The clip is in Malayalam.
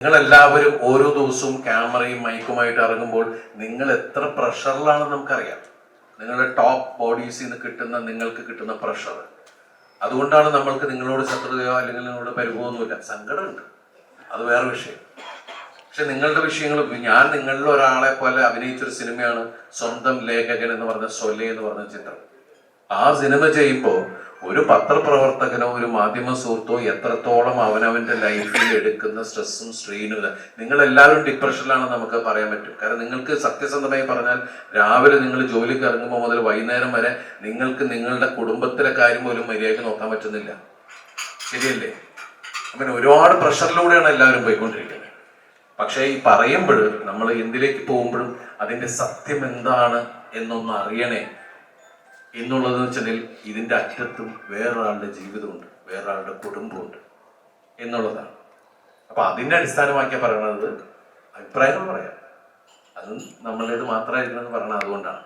നിങ്ങളെല്ലാവരും ഓരോ ദിവസവും ക്യാമറയും മൈക്കുമായിട്ട് ഇറങ്ങുമ്പോൾ നിങ്ങൾ എത്ര പ്രഷറിലാണെന്ന് നമുക്കറിയാം. നിങ്ങളുടെ ടോപ്പ് ബോഡീസിൽ നിന്ന് നിങ്ങൾക്ക് കിട്ടുന്ന പ്രഷർ. അതുകൊണ്ടാണ് നമ്മൾക്ക് നിങ്ങളോട് ശത്രുതയോ അല്ലെങ്കിൽ നിങ്ങളോട് പരിഭവമൊന്നുമില്ല. സങ്കടമുണ്ട്, അത് വേറെ വിഷയം. പക്ഷെ നിങ്ങളുടെ വിഷയങ്ങൾ, ഞാൻ നിങ്ങളിൽ ഒരാളെ പോലെ അഭിനയിച്ചൊരു സിനിമയാണ് സ്വന്തം ലേഖകൻ എന്ന് പറഞ്ഞ സൊലെ എന്ന് പറഞ്ഞ ചിത്രം. ആ സിനിമ ചെയ്യുമ്പോൾ ഒരു പത്രപ്രവർത്തകനോ ഒരു മാധ്യമ സുഹൃത്തോ എത്രത്തോളം അവനവന്റെ ലൈഫിൽ എടുക്കുന്ന സ്ട്രെസ്സും സ്ട്രെയിനും, നിങ്ങൾ എല്ലാവരും ഡിപ്രഷനിലാണെന്ന് നമുക്ക് പറയാൻ പറ്റും. കാരണം നിങ്ങൾക്ക് സത്യസന്ധമായി പറഞ്ഞാൽ രാവിലെ നിങ്ങൾ ജോലിക്ക് ഇറങ്ങുമ്പോൾ മുതൽ വൈകുന്നേരം വരെ നിങ്ങൾക്ക് നിങ്ങളുടെ കുടുംബത്തിലെ കാര്യം പോലും മര്യാദയ്ക്ക് നോക്കാൻ പറ്റുന്നില്ല. ശരിയല്ലേ? അങ്ങനെ ഒരുപാട് പ്രഷറിലൂടെയാണ് എല്ലാവരും പോയിക്കൊണ്ടിരിക്കുന്നത്. പക്ഷേ ഈ പറയുമ്പോൾ നമ്മൾ എന്തിലേക്ക് പോകുമ്പോഴും അതിന്റെ സത്യം എന്താണ് എന്നൊന്ന് അറിയണേ എന്നുള്ളതെന്ന് വെച്ചാൽ ഇതിന്റെ അറ്റത്തും വേറൊരാളുടെ ജീവിതമുണ്ട്, വേറൊരാളുടെ കുടുംബമുണ്ട് എന്നുള്ളതാണ്. അപ്പൊ അതിന്റെ അടിസ്ഥാനമാക്കിയാ പറയണത്, അഭിപ്രായങ്ങൾ പറയാം, അത് നമ്മളുടേത് മാത്രമായിരിക്കണം എന്ന് പറയണത് അതുകൊണ്ടാണ്.